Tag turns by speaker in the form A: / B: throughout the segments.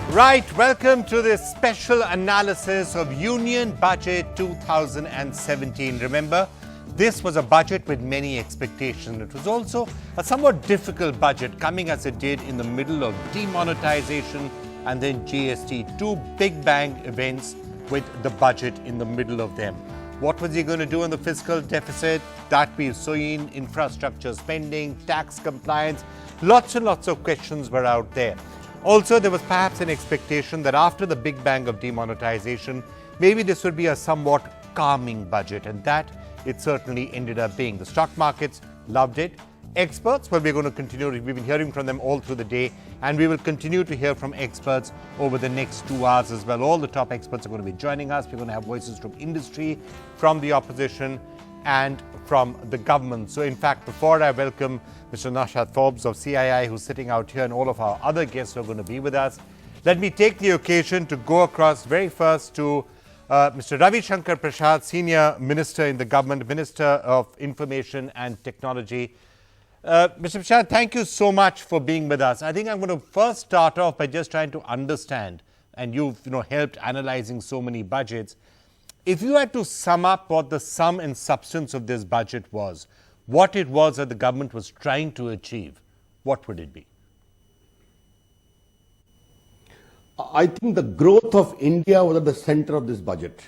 A: Right, welcome to this special analysis of Union Budget 2017. Remember, this was a budget with many expectations. It was also a somewhat difficult budget, coming as it did in the middle of demonetisation and then GST, two big bang events with the budget in the middle of them. What was he going to do on the fiscal deficit? That we've seen, infrastructure spending, tax compliance, lots and lots of questions were out there. Also, there was perhaps an expectation that after the big bang of demonetisation, maybe this would be a somewhat calming budget, and that it certainly ended up being. The stock markets loved it. Experts, well, we're going to continue. We've been hearing from them all through the day, and we will continue to hear from experts over the next 2 hours as well. All the top experts are going to be joining us. We're going to have voices from industry, from the opposition, and from the government. So, in fact, before I welcome Mr. Naushad Forbes of CII, who's sitting out here, and all of our other guests who are going to be with us, let me take the occasion to go across very first to Mr. Ravi Shankar Prasad, Senior Minister in the Government, Minister of Information and Technology. Mr. Prasad, thank you so much for being with us. I think I'm going to first start off by just trying to understand, and you've helped analyzing so many budgets. If you had to sum up what the sum and substance of this budget was, what it was that the government was trying to achieve, what would it be?
B: I think the growth of India was at the center of this budget.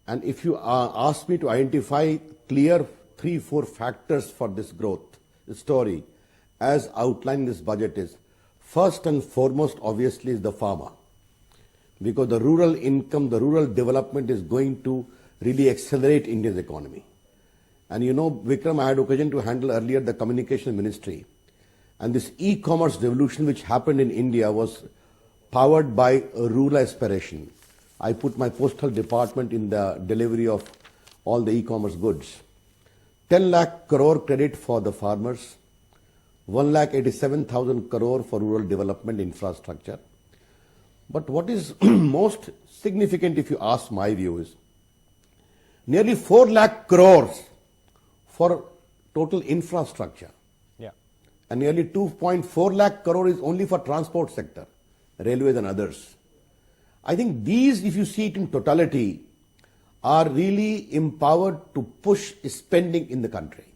B: And if you ask me to identify clear 3-4 factors for this growth story, as outlined in this budget, is first and foremost, obviously, is the farmer. Because the rural income, the rural development is going to really accelerate India's economy. And Vikram, I had occasion to handle earlier the communication ministry. And this e-commerce revolution which happened in India was powered by a rural aspiration. I put my postal department in the delivery of all the e-commerce goods. 10 lakh crore credit for the farmers, 1,87,000 crore for rural development infrastructure. But what is most significant, if you ask my view, is nearly 4 lakh crores for total infrastructure.
A: Yeah.
B: And nearly 2.4 lakh crore is only for transport sector, railways and others. I think these, if you see it in totality, are really empowered to push spending in the country.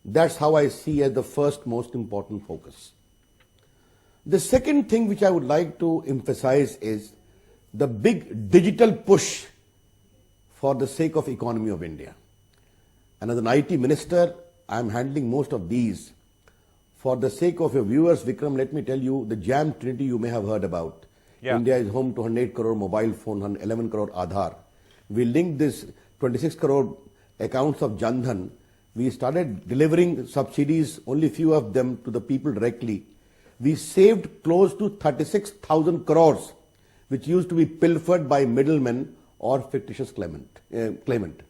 B: That's how I see as the first most important focus. The second thing which I would like to emphasize is the big digital push for the sake of economy of India. And as an IT minister, I am handling most of these. For the sake of your viewers, Vikram, let me tell you, the JAM Trinity you may have heard about.
A: Yeah.
B: India is home to 108 crore mobile phone, 11 crore Aadhaar. We linked this 26 crore accounts of Jan Dhan. We started delivering subsidies, only few of them, to the people directly. We saved close to 36,000 crores, which used to be pilfered by middlemen or fictitious claimant.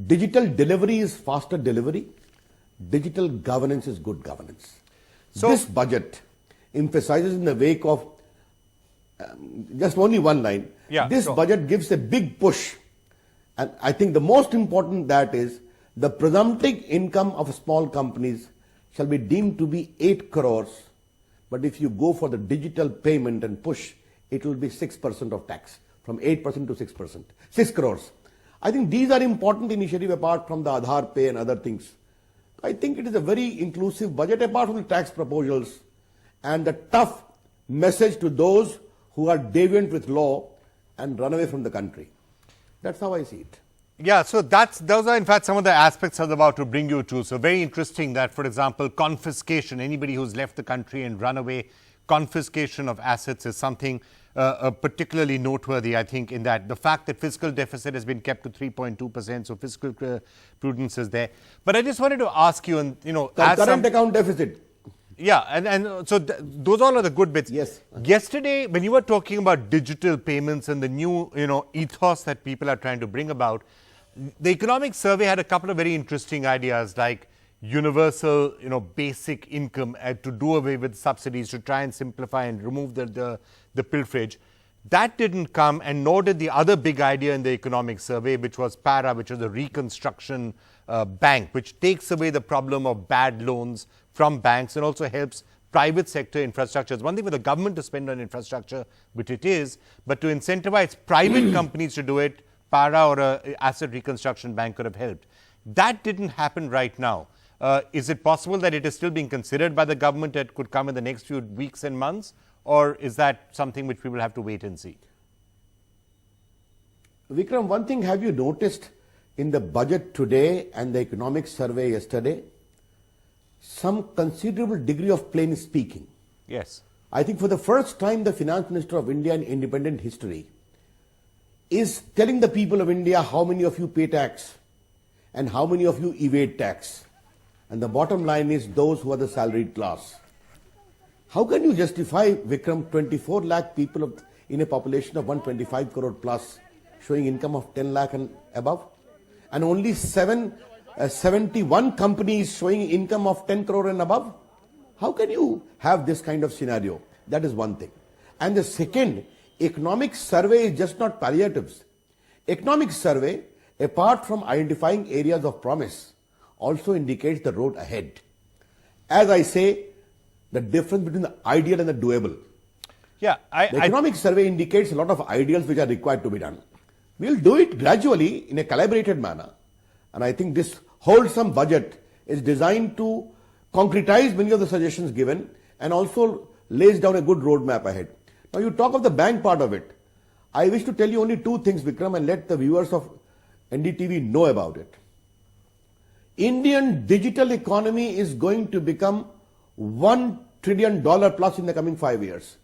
B: Digital delivery is faster delivery. Digital governance is good governance. So this budget emphasizes in the wake of just only one line.
A: Yeah,
B: this budget gives a big push. And I think the most important that is the presumptive income of small companies shall be deemed to be 8 crores. But if you go for the digital payment and push, it will be 6% of tax, from 8% to 6%, 6 crores. I think these are important initiatives apart from the Aadhaar pay and other things. I think it is a very inclusive budget apart from the tax proposals and the tough message to those who are deviant with law and run away from the country. That's how I see it.
A: Yeah, so those are in fact some of the aspects I was about to bring you to. So very interesting that, for example, confiscation, anybody who's left the country and run away, confiscation of assets is something particularly noteworthy, I think, in that the fact that fiscal deficit has been kept to 3.2%, so fiscal prudence is there. But I just wanted to ask you, and
B: current account deficit.
A: Yeah, and so those all are the good bits.
B: Yes.
A: Yesterday, when you were talking about digital payments and the new, ethos that people are trying to bring about, the economic survey had a couple of very interesting ideas, like universal, basic income, to do away with subsidies, to try and simplify and remove the pilferage. That didn't come, and nor did the other big idea in the economic survey, which was PARA, which was the reconstruction bank, which takes away the problem of bad loans from banks and also helps private sector infrastructure. It's one thing for the government to spend on infrastructure, which it is, but to incentivize private companies to do it, para or a asset reconstruction bank could have helped. That didn't happen right now. Is it possible that it is still being considered by the government that could come in the next few weeks and months? Or is that something which we will have to wait and see?
B: Vikram, one thing have you noticed in the budget today and the economic survey yesterday? Some considerable degree of plain speaking.
A: Yes.
B: I think for the first time the Finance Minister of India in independent history is telling the people of India how many of you pay tax and how many of you evade tax. And the bottom line is those who are the salaried class. How can you justify, Vikram, 24 lakh people in a population of 125 crore plus showing income of 10 lakh and above? And only 71 companies showing income of 10 crore and above? How can you have this kind of scenario? That is one thing. And the second, economic survey is just not palliatives. Economic survey, apart from identifying areas of promise, also indicates the road ahead. As I say, the difference between the ideal and the doable.
A: Yeah,
B: the economic survey indicates a lot of ideals which are required to be done. We'll do it gradually in a calibrated manner. And I think this wholesome budget is designed to concretize many of the suggestions given and also lays down a good roadmap ahead. Now you talk of the bank part of it. I wish to tell you only two things, Vikram, and let the viewers of NDTV know about it. Indian digital economy is going to become $1 trillion plus in the coming 5 years.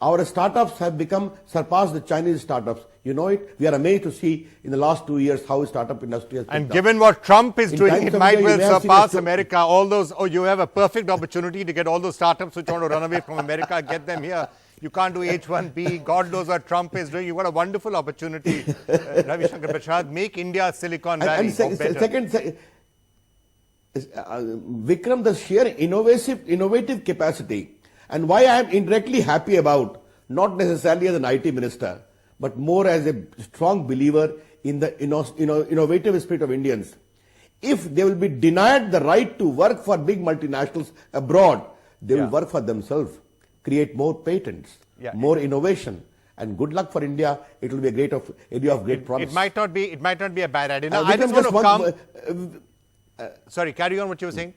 B: Our startups have surpassed the Chinese startups. You know it. We are amazed to see in the last 2 years how startup industry has picked
A: And
B: up.
A: Given what Trump is doing, it might well surpass America.
B: All
A: you have a perfect opportunity to get all those startups which want to run away from America, get them here. You can't do H1B. God knows what Trump is doing. You've got a wonderful opportunity. Ravi Shankar Prasad, make India Silicon Valley.
B: Vikram, the sheer innovative capacity, and why I am indirectly happy about, not necessarily as an IT minister, but more as a strong believer in the innovative spirit of Indians. If they will be denied the right to work for big multinationals abroad, they will work for themselves, create more patents, more innovation. And good luck for India. It will be a great area of great promise.
A: It might not be a bad idea. Now, I just want to come. Sorry, carry on what you were saying.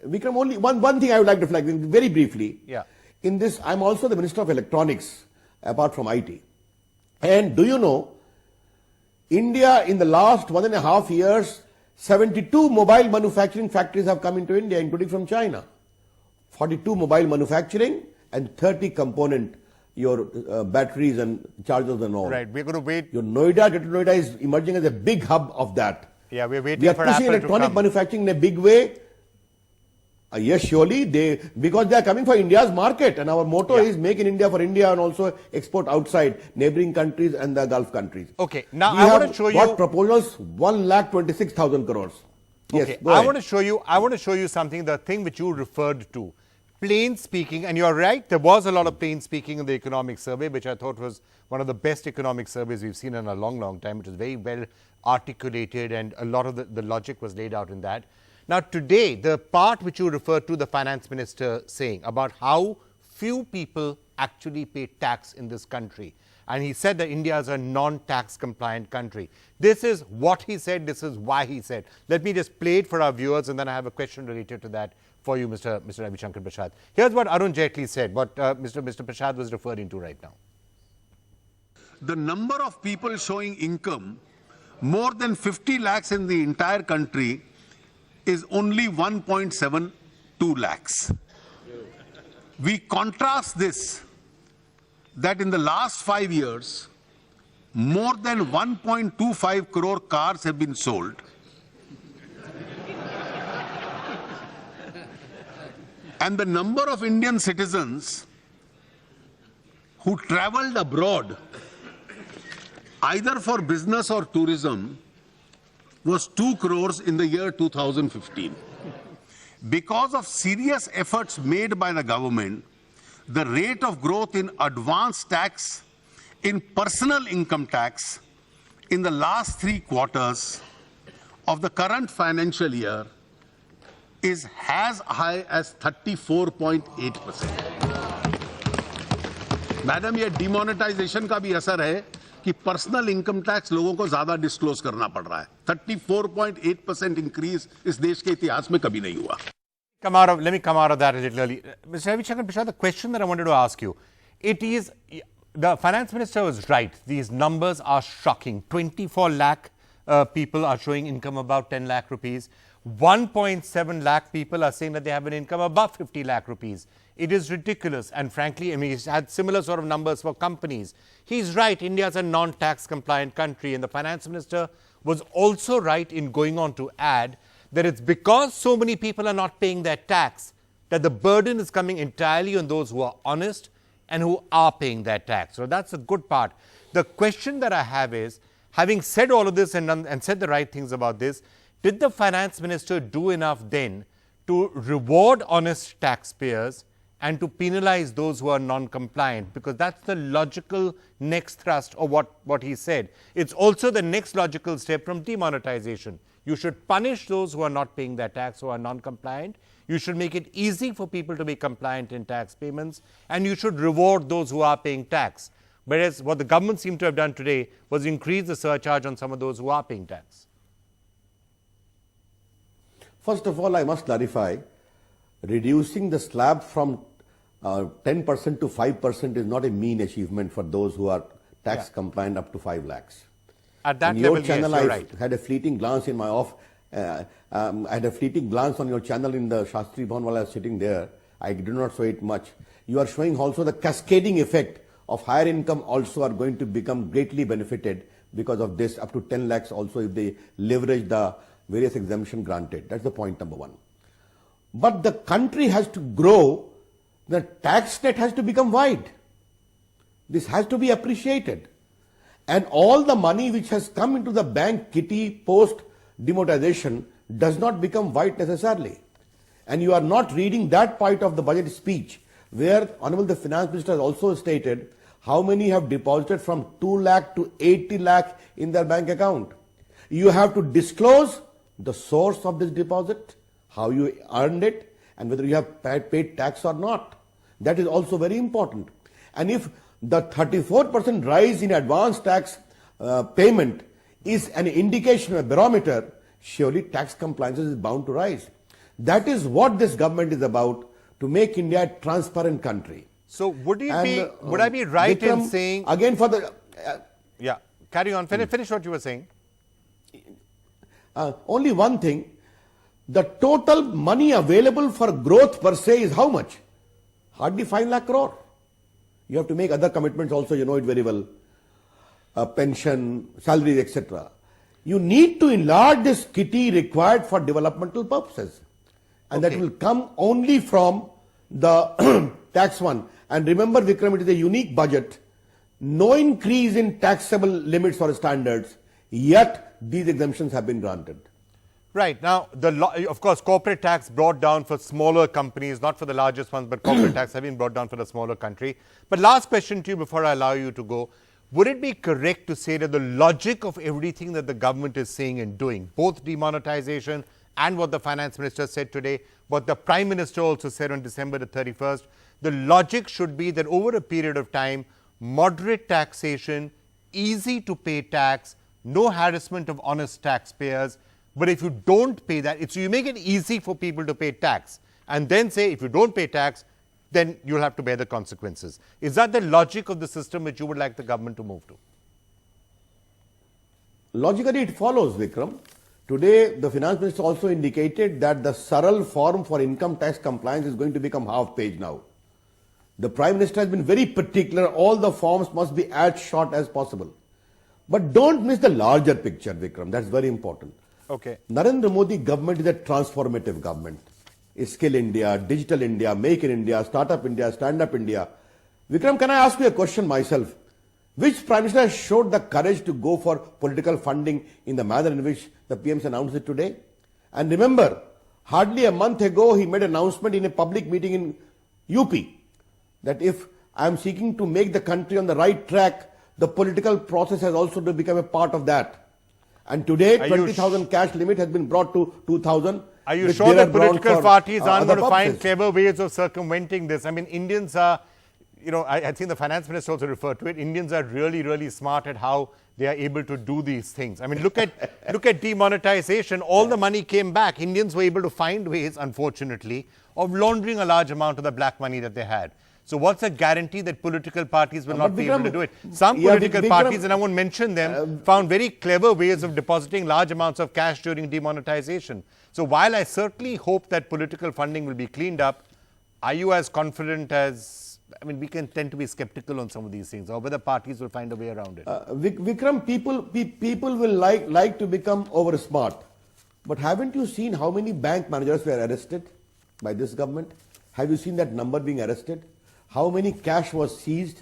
B: Vikram, only one thing I would like to flag very briefly.
A: Yeah.
B: In this, I'm also the Minister of Electronics, apart from IT. And do you know, India in the last 1.5 years, 72 mobile manufacturing factories have come into India, including from China. 42 mobile manufacturing and 30 component, your batteries and chargers and all.
A: Right, we're going to wait.
B: Your Greater Noida is emerging as a big hub of that.
A: Yeah, we're waiting
B: we are
A: for
B: pushing
A: Apple
B: electronic manufacturing in a big way. Yes, surely, because they are coming for India's market, and our motto is make in India for India and also export outside neighboring countries and the Gulf countries.
A: Okay, now I want to show you
B: what proposals 1,26,000 crores. Yes,
A: okay, I want to show you something, the thing which you referred to. Plain speaking, and you're right, there was a lot of plain speaking in the economic survey, which I thought was one of the best economic surveys we've seen in a long, long time. It was very well articulated, and a lot of the logic was laid out in that. Now, today, the part which you referred to the finance minister saying about how few people actually pay tax in this country. And he said that India is a non-tax compliant country. This is what he said. This is why he said. Let me just play it for our viewers, and then I have a question related to that for you, Mr. Ravi Shankar Prasad. Here's what Arun Jaitley said, what Mr. Prasad was referring to right now.
C: The number of people showing income more than 50 lakhs in the entire country is only 1.72 lakhs. We contrast this that in the last 5 years, more than 1.25 crore cars have been sold. And the number of Indian citizens who traveled abroad, either for business or tourism, was 2 crores in the year 2015. Because of serious efforts made by the government, the rate of growth in advance tax, in personal income tax, in the last 3 quarters of the current financial year is as high as 34.8%. Madam, ये demonetisation का भी असर है कि personal income tax लोगों को ज्यादा disclose करना पड़ रहा है. 34.8% इंक्रीज इस देश के इतिहास में कभी नहीं हुआ.
A: Let me come out of that a little early. Mr. Ravichankar Prasad, the question that I wanted to ask you, it is, the finance minister was right. These numbers are shocking. 24 lakh people are showing income above 10 lakh rupees. 1.7 lakh people are saying that they have an income above 50 lakh rupees. It is ridiculous. And frankly, I mean, he's had similar sort of numbers for companies. He's right. India is a non-tax compliant country. And the finance minister was also right in going on to add that it's because so many people are not paying their tax that the burden is coming entirely on those who are honest and who are paying their tax. So that's a good part. The question that I have is, having said all of this and said the right things about this, did the finance minister do enough then to reward honest taxpayers and to penalize those who are non-compliant? Because that's the logical next thrust of what he said. It's also the next logical step from demonetization. You should punish those who are not paying their tax, who are non-compliant. You should make it easy for people to be compliant in tax payments, and you should reward those who are paying tax. Whereas what the government seemed to have done today was increase the surcharge on some of those who are paying tax.
B: First of all, I must clarify, reducing the slab from 10% to 5% is not a mean achievement for those who are tax compliant up to 5 lakhs.
A: At that
B: in
A: level,
B: your channel,
A: yes, you're
B: I
A: right.
B: had a fleeting glance in my off. I had a fleeting glance on your channel in the Shastri Bhavan while I was sitting there. I did not show it much. You are showing also the cascading effect of higher income also are going to become greatly benefited because of this, up to 10 lakhs also if they leverage the various exemption granted. That's the point number one. But the country has to grow, the tax net has to become wide. This has to be appreciated. And all the money which has come into the bank kitty post demonetization does not become white necessarily. And you are not reading that part of the budget speech where Honorable the Finance Minister has also stated how many have deposited from 2 lakh to 80 lakh in their bank account. You have to disclose the source of this deposit, how you earned it, and whether you have paid tax or not. That is also very important. And if the 34% rise in advance tax payment is an indication, a barometer, surely tax compliance is bound to rise. That is what this government is about, to make India a transparent country.
A: So would I be right
B: Vikram,
A: in saying...
B: Again for the...
A: yeah, carry on. Finish what you were saying.
B: Only one thing, the total money available for growth per se is how much? Hardly 5 lakh crore. You have to make other commitments also, you know it very well. Pension, salaries, etc. You need to enlarge this kitty required for developmental purposes. And that will come only from the tax one. And remember, Vikram, it is a unique budget. No increase in taxable limits or standards, yet these exemptions have been granted.
A: Right. Now, of course, corporate tax brought down for smaller companies, not for the largest ones, but corporate tax have been brought down for the smaller country. But last question to you before I allow you to go. Would it be correct to say that the logic of everything that the government is saying and doing, both demonetization and what the finance minister said today, what the prime minister also said on December the 31st, the logic should be that over a period of time, moderate taxation, easy to pay tax, no harassment of honest taxpayers. But if you don't pay that, so you make it easy for people to pay tax and then say if you don't pay tax, then you'll have to bear the consequences. Is that the logic of the system which you would like the government to move to?
B: Logically, it follows, Vikram. Today, the finance minister also indicated that the Saral form for income tax compliance is going to become half page now. The Prime Minister has been very particular, all the forms must be as short as possible. But don't miss the larger picture, Vikram, that's very important.
A: Okay.
B: Narendra Modi government is a transformative government. Skill India, Digital India, Make in India, Startup India, Stand Up India. Vikram, can I ask you a question myself? Which Prime Minister has showed the courage to go for political funding in the manner in which the PMs announced it today? And remember, hardly a month ago, he made an announcement in a public meeting in UP that if I am seeking to make the country on the right track, the political process has also to become a part of that. And today, 20,000 cash limit has been brought to 2,000.
A: Are you
B: with
A: sure
B: their
A: that
B: ground
A: political
B: for,
A: parties aren't
B: other
A: going to find
B: purposes.
A: clever ways of circumventing this? I mean, Indians are, you know, I think the finance minister also referred to it. Indians are really, really smart at how they are able to do these things. I mean, look at demonetization. All the money came back. Indians were able to find ways, unfortunately, of laundering a large amount of the black money that they had. So what's the guarantee that political parties will not be able to do it? Some political parties, and I won't mention them, found very clever ways of depositing large amounts of cash during demonetization. So while I certainly hope that political funding will be cleaned up, are you as confident as, I mean, we can tend to be skeptical on some of these things, or whether parties will find a way around it?
B: Vikram, people will like to become over smart. But haven't you seen how many bank managers were arrested by this government? Have you seen that number being arrested? How many cash was seized?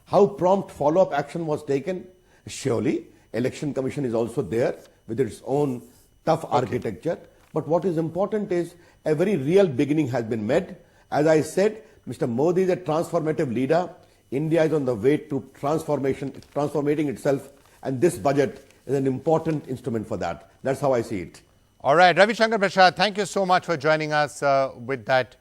B: How prompt follow-up action was taken? Surely, Election Commission is also there with its own tough architecture. But what is important is a very real beginning has been made. As I said, Mr. Modi is a transformative leader. India is on the way to transforming itself, and this budget is an important instrument for that. That's how I see it.
A: All right, Ravi Shankar Prasad, thank you so much for joining us with that,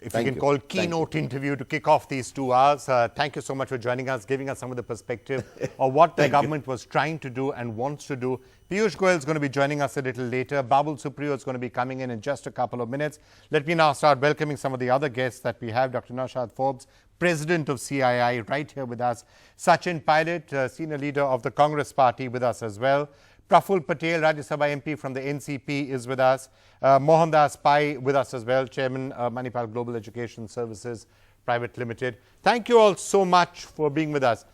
A: if you can call, keynote interview to kick off these 2 hours. Thank you so much for joining us, giving us some of the perspective of what the government was trying to do and wants to do. Piyush Goyal is going to be joining us a little later. Babul Supriyo is going to be coming in just a couple of minutes. Let me now start welcoming some of the other guests that we have. Dr. Naushad Forbes, President of CII, right here with us. Sachin Pilot, Senior Leader of the Congress Party, with us as well. Praful Patel, Rajya Sabha MP from the NCP, is with us. Mohandas Pai with us as well, Chairman, Manipal Global Education Services Private Limited. Thank you all so much for being with us.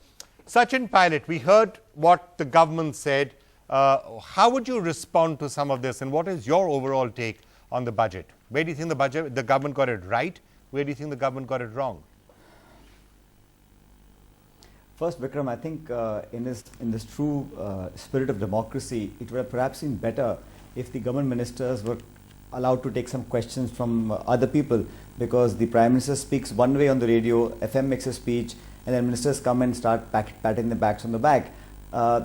A: Sachin Pilot, we heard what the government said. How would you respond to some of this, and what is your overall take on the budget? Where do you think the government got it right? Where do you think the government got it wrong?
D: First, Vikram, I think in this true spirit of democracy, it would have perhaps been better if the government ministers were allowed to take some questions from other people, because the Prime Minister speaks one way on the radio, FM makes a speech, and then ministers come and start patting their backs on the back.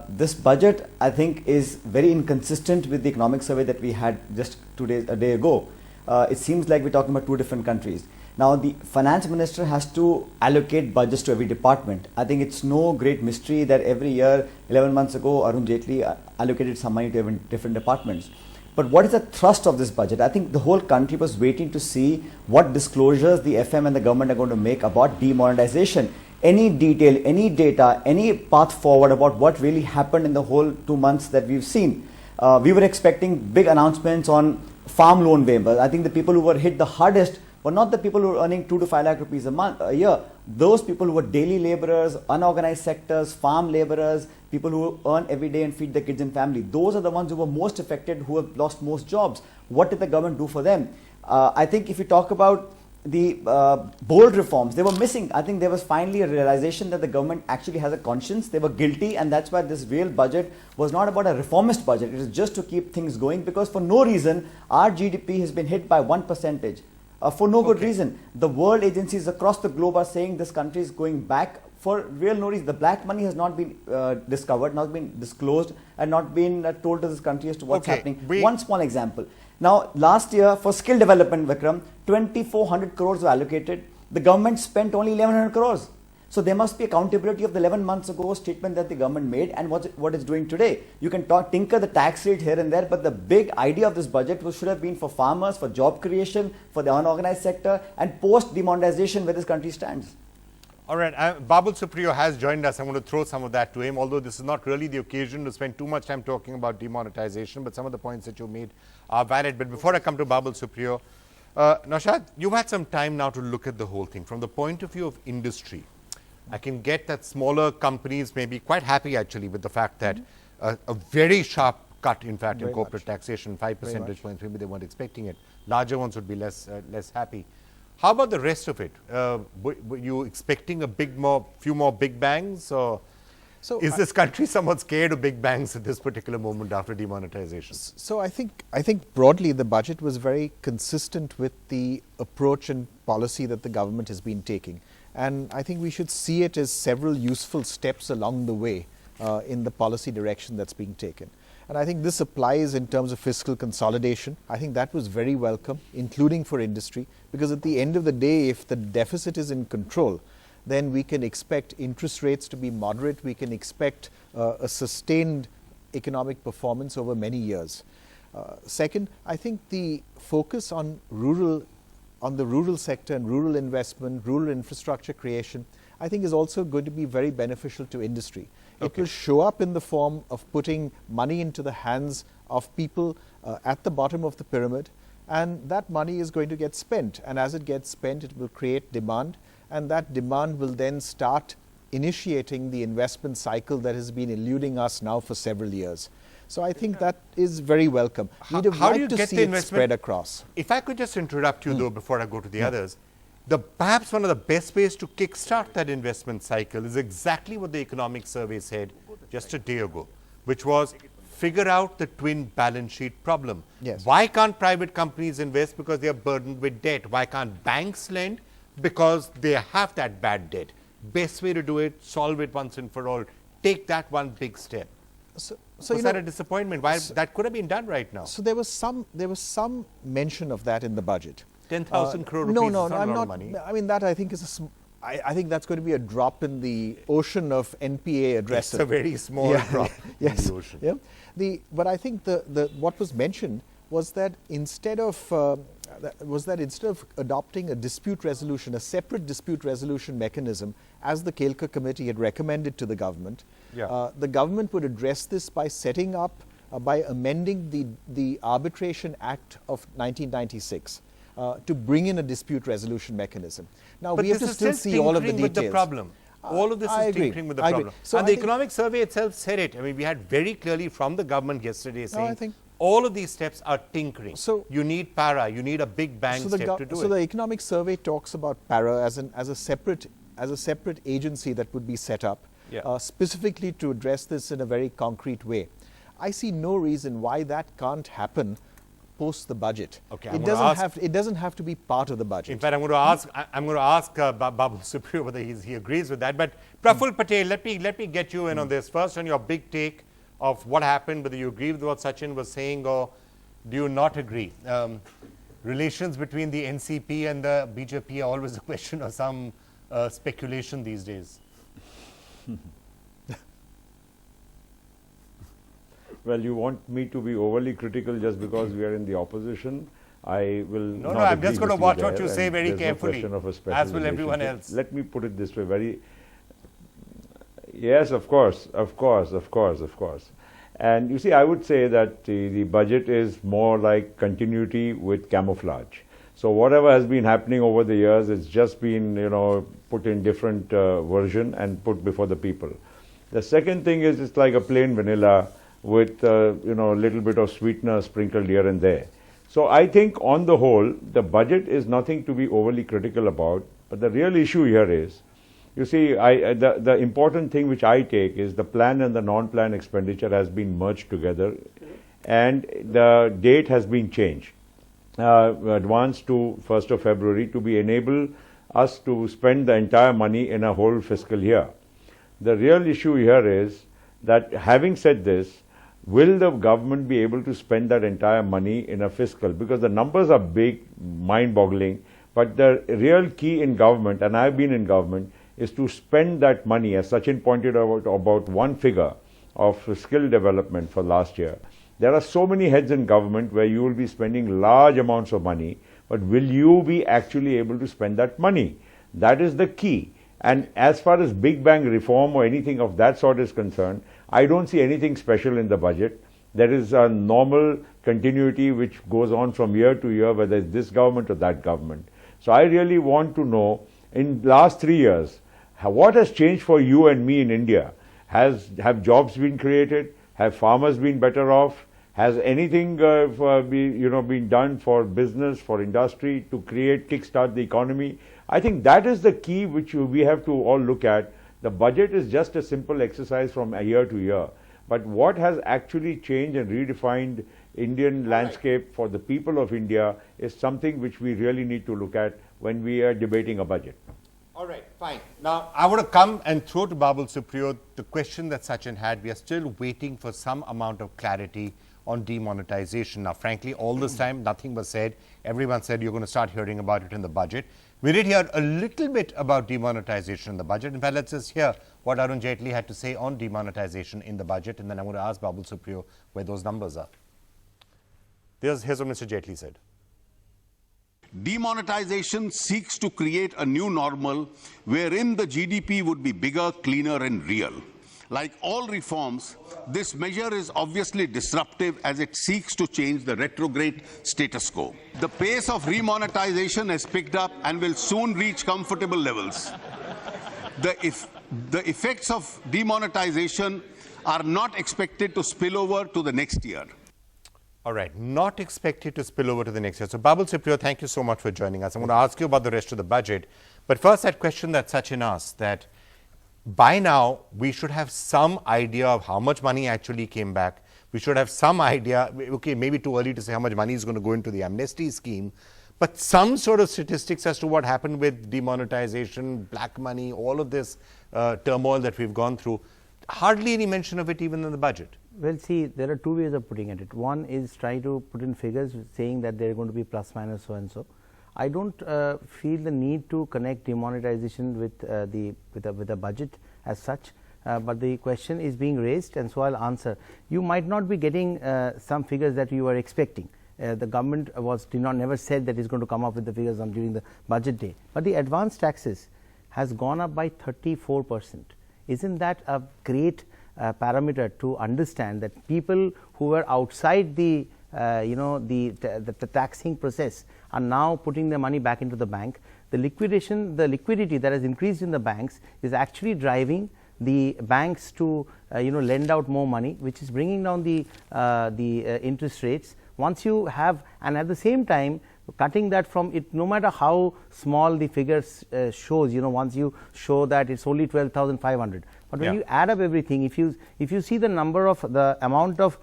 D: This budget, I think, is very inconsistent with the economic survey that we had just a day ago. It seems like we're talking about 2 different countries. Now, the finance minister has to allocate budgets to every department. I think it's no great mystery that every year, 11 months ago, Arun Jaitley allocated some money to different departments. But what is the thrust of this budget? I think the whole country was waiting to see what disclosures the FM and the government are going to make about demonetization. Any detail, any data, any path forward about what really happened in the whole 2 months that we've seen. We were expecting big announcements on farm loan waivers. I think the people who were hit the hardest were not the people who were earning 2 to 5 lakh rupees a year. Those people who were daily laborers, unorganized sectors, farm laborers, people who earn every day and feed their kids and family. Those are the ones who were most affected, who have lost most jobs. What did the government do for them? I think if you talk about the bold reforms, they were missing. I think there was finally a realization that the government actually has a conscience. They were guilty, and that's why this real budget was not about a reformist budget. It is just to keep things going, because for no reason our GDP has been hit by 1%. For no good reason. The world agencies across the globe are saying this country is going back for real no reason. The black money has not been discovered, not been disclosed, and not been told to this country as to what's happening. One small example. Now, last year for skill development, Vikram, 2,400 crores were allocated. The government spent only 1,100 crores. So there must be accountability of the 11 months ago statement that the government made and what it's doing today. You can tinker the tax rate here and there, but the big idea of this budget should have been for farmers, for job creation, for the unorganized sector, and post-demonetization where this country stands.
A: All right, Babul Supriyo has joined us. I'm going to throw some of that to him, although this is not really the occasion to spend too much time talking about demonetization, but some of the points that you made are valid. But before I come to Babul Supriyo, Naushad, you've had some time now to look at the whole thing from the point of view of industry. I can get that smaller companies may be quite happy actually with the fact that a very sharp cut, in fact, in corporate taxation, 5 percentage points, maybe they weren't expecting it. Larger ones would be less happy. How about the rest of it? Were you expecting few more big bangs, or is this country somewhat scared of big bangs at this particular moment after demonetization?
E: So I think broadly the budget was very consistent with the approach and policy that the government has been taking. And I think we should see it as several useful steps along the way in the policy direction that's being taken. And I think this applies in terms of fiscal consolidation. I think that was very welcome, including for industry, because at the end of the day, if the deficit is in control, then we can expect interest rates to be moderate. We can expect a sustained economic performance over many years. Second, I think the focus on the rural sector and rural investment, rural infrastructure creation, I think is also going to be very beneficial to industry. It will show up in the form of putting money into the hands of people at the bottom of the pyramid, and that money is going to get spent. And as it gets spent, it will create demand, and that demand will then start initiating the investment cycle that has been eluding us now for several years. So I think that is very welcome. We'd have
A: How do you
E: liked to
A: get
E: see
A: the
E: it
A: investment
E: spread across.
A: If I could just interrupt you though before I go to the others, perhaps one of the best ways to kickstart that investment cycle is exactly what the economic survey said just a day ago, which was figure out the twin balance sheet problem.
E: Yes.
A: Why can't private companies invest? Because they are burdened with debt. Why can't banks lend? Because they have that bad debt. Best way to do it, solve it once and for all. Take that one big step.
E: So
A: Was that a disappointment? Why that could have been done right now?
E: So there was some mention of that in the budget.
A: 10,000 crore rupees
E: No,
A: is not a
E: I'm
A: lot
E: not.
A: of money.
E: I mean, that I think is I think that's going to be a drop in the ocean of NPA addresses.
A: It's a very small drop in the ocean.
E: Yeah. But I think what was mentioned was that instead of adopting a dispute resolution, a separate dispute resolution mechanism, as the Kelkar committee had recommended to the government, the government would address this by setting up, by amending the Arbitration Act of 1996 to bring in a dispute resolution mechanism. Now,
A: But
E: we have
A: this
E: to
A: is
E: still see all of the
A: tinkering with
E: details.
A: the problem. All of this
E: I
A: is
E: agree.
A: tinkering with the
E: I agree.
A: problem.
E: So
A: And
E: I
A: the
E: think-
A: economic survey itself said it. I mean, we had very clearly from the government yesterday saying
E: I think-
A: all of these steps are tinkering.
E: So-
A: you need para, you need a big bang step to do
E: so
A: it.
E: the economic survey talks about para as a separate agency that would be set up specifically to address this in a very concrete way. I see no reason why that can't happen post the budget.
A: Okay,
E: it doesn't have to be part of the budget.
A: In fact, I'm going to ask Babu Supriyo whether he agrees with that. But Praful Patel, let me get you in on this. First, on your big take of what happened, whether you agree with what Sachin was saying or do you not agree? Relations between the NCP and the BJP are always a question of some speculation these days.
F: Well, you want me to be overly critical just because we are in the opposition? I will
A: No,
F: not
A: I'm
F: agree
A: just going to
F: with
A: watch
F: there,
A: what you say
F: and
A: very
F: there's no
A: carefully,
F: question of a special
A: as will everyone
F: relationship.
A: else.
F: Let me put it this way, yes, of course. And you see, I would say that the budget is more like continuity with camouflage. So whatever has been happening over the years, it's just been, put in different version and put before the people. The second thing is it's like a plain vanilla with, a little bit of sweetener sprinkled here and there. So I think on the whole, the budget is nothing to be overly critical about. But the real issue here is, you see, the important thing which I take is the plan and the non-plan expenditure has been merged together, and the date has been changed, advanced to 1st of February to be enable us to spend the entire money in a whole fiscal year. The real issue here is that, having said this, will the government be able to spend that entire money in a fiscal? Because the numbers are big, mind-boggling, but the real key in government, and I've been in government, is to spend that money, as Sachin pointed out, about one figure of skill development for last year. There are so many heads in government where you will be spending large amounts of money, but will you be actually able to spend that money? That is the key. And as far as big bang reform or anything of that sort is concerned, I don't see anything special in the budget. There is a normal continuity which goes on from year to year, whether it's this government or that government. So I really want to know, in the last 3 years, what has changed for you and me in India? Have jobs been created? Have farmers been better off? Has anything been done for business, for industry, to kickstart the economy? I think that is the key which we have to all look at. The budget is just a simple exercise from year to year. But what has actually changed and redefined Indian landscape for the people of India is something which we really need to look at when we are debating a budget.
A: All right, fine. Now, I want to come and throw to Babul Supriyo the question that Sachin had. We are still waiting for some amount of clarity on demonetization. Now, frankly, all this time, nothing was said. Everyone said you're going to start hearing about it in the budget. We did hear a little bit about demonetization in the budget. In fact, let's just hear what Arun Jaitley had to say on demonetization in the budget, and then I'm going to ask Babul Supriyo where those numbers are. Here's what Mr. Jaitley said.
C: Demonetization seeks to create a new normal wherein the GDP would be bigger, cleaner and real. Like all reforms, this measure is obviously disruptive as it seeks to change the retrograde status quo. The pace of remonetization has picked up and will soon reach comfortable levels. The effects of demonetization are not expected to spill over to the next year.
A: All right, not expected to spill over to the next year. So, Babul Supriyo, thank you so much for joining us. I'm going to ask you about the rest of the budget. But first, that question that Sachin asked, that by now, we should have some idea of how much money actually came back. We should have some idea, okay, maybe too early to say how much money is going to go into the amnesty scheme, but some sort of statistics as to what happened with demonetization, black money, all of this turmoil that we've gone through. Hardly any mention of it even in the budget.
G: Well, see, there are two ways of putting it. One is try to put in figures saying that they are going to be plus minus so and so. I don't feel the need to connect demonetization with the budget as such, but the question is being raised, and so I'll answer. You might not be getting some figures that you are expecting. The government never said that it's going to come up with the figures during the budget day, but the advance taxes has gone up by 34%. Isn't that a great parameter to understand that people who were outside the taxing process are now putting their money back into the bank? The liquidity that has increased in the banks is actually driving the banks to lend out more money, which is bringing down the interest rates. Once you have, and at the same time cutting that from it, no matter how small the figures shows, once you show that it's only 12,500, but when you add up everything, if you see the number of the amount of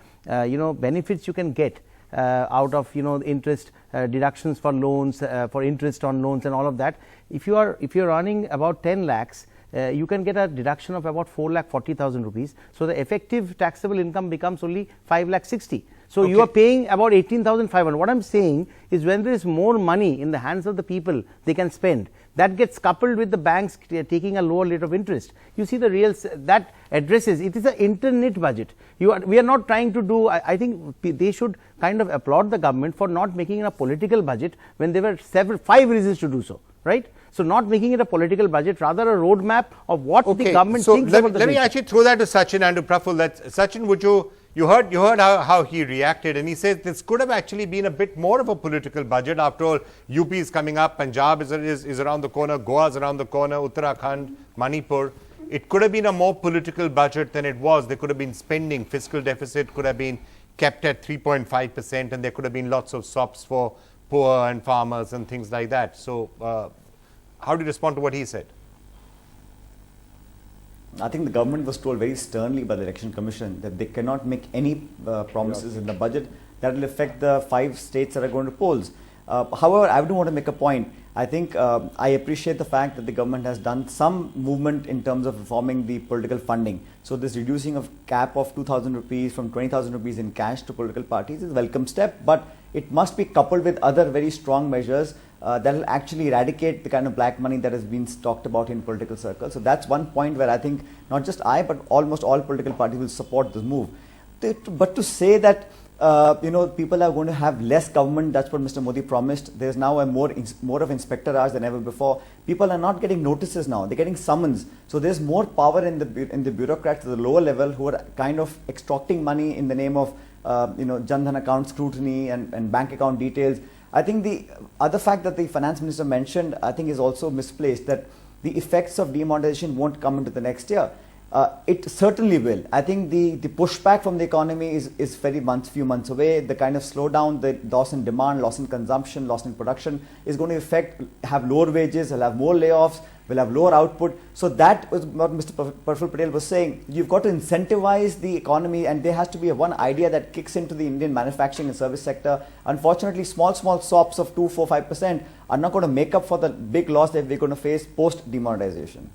G: benefits you can get out of interest deductions for loans, for interest on loans and all of that, if you're earning about 10 lakhs, you can get a deduction of about 4,40,000 rupees. So the effective taxable income becomes only 5,60,000. So you are paying about 18,500. What I'm saying is, when there is more money in the hands of the people, they can spend. That gets coupled with the banks taking a lower rate of interest. You see the real that addresses it is an internet budget. We are not trying to do. I think they should kind of applaud the government for not making it a political budget when there were 5 reasons to do so. Right. So not making it a political budget, rather a roadmap of what the government thinks about the
A: let me actually throw that to Sachin and to Praful. Sachin, would you heard how he reacted, and he says this could have actually been a bit more of a political budget. After all, UP is coming up, Punjab is around the corner, Goa is around the corner, Uttarakhand, Manipur. It could have been a more political budget than it was. There could have been spending, fiscal deficit could have been kept at 3.5%, and there could have been lots of SOPs for poor and farmers and things like that. So how do you respond to what he said?
D: I think the government was told very sternly by the Election Commission that they cannot make any promises in the budget that will affect the 5 states that are going to polls. However, I do want to make a point. I think I appreciate the fact that the government has done some movement in terms of reforming the political funding. So this reducing of cap of 2,000 rupees from 20,000 rupees in cash to political parties is a welcome step, but it must be coupled with other very strong measures that will actually eradicate the kind of black money that has been talked about in political circles. So that's one point where I think not just I, but almost all political parties will support this move. But to say that people are going to have less government, that's what Mr. Modi promised. There's now a more of inspectorage than ever before. People are not getting notices now; they're getting summons. So there's more power in the bureaucrats at the lower level who are kind of extracting money in the name of Jan Dhan account scrutiny and bank account details. I think the other fact that the finance minister mentioned, I think, is also misplaced, that the effects of demonetization won't come into the next year. It certainly will. I think the pushback from the economy is few months away. The kind of slowdown, the loss in demand, loss in consumption, loss in production is going to have lower wages, will have more layoffs, will have lower output. So that was what Mr. Praful Patel was saying. You've got to incentivize the economy, and there has to be one idea that kicks into the Indian manufacturing and service sector. Unfortunately, small SOPs of 2, 4, 5% are not going to make up for the big loss that we're going to face post demonetization.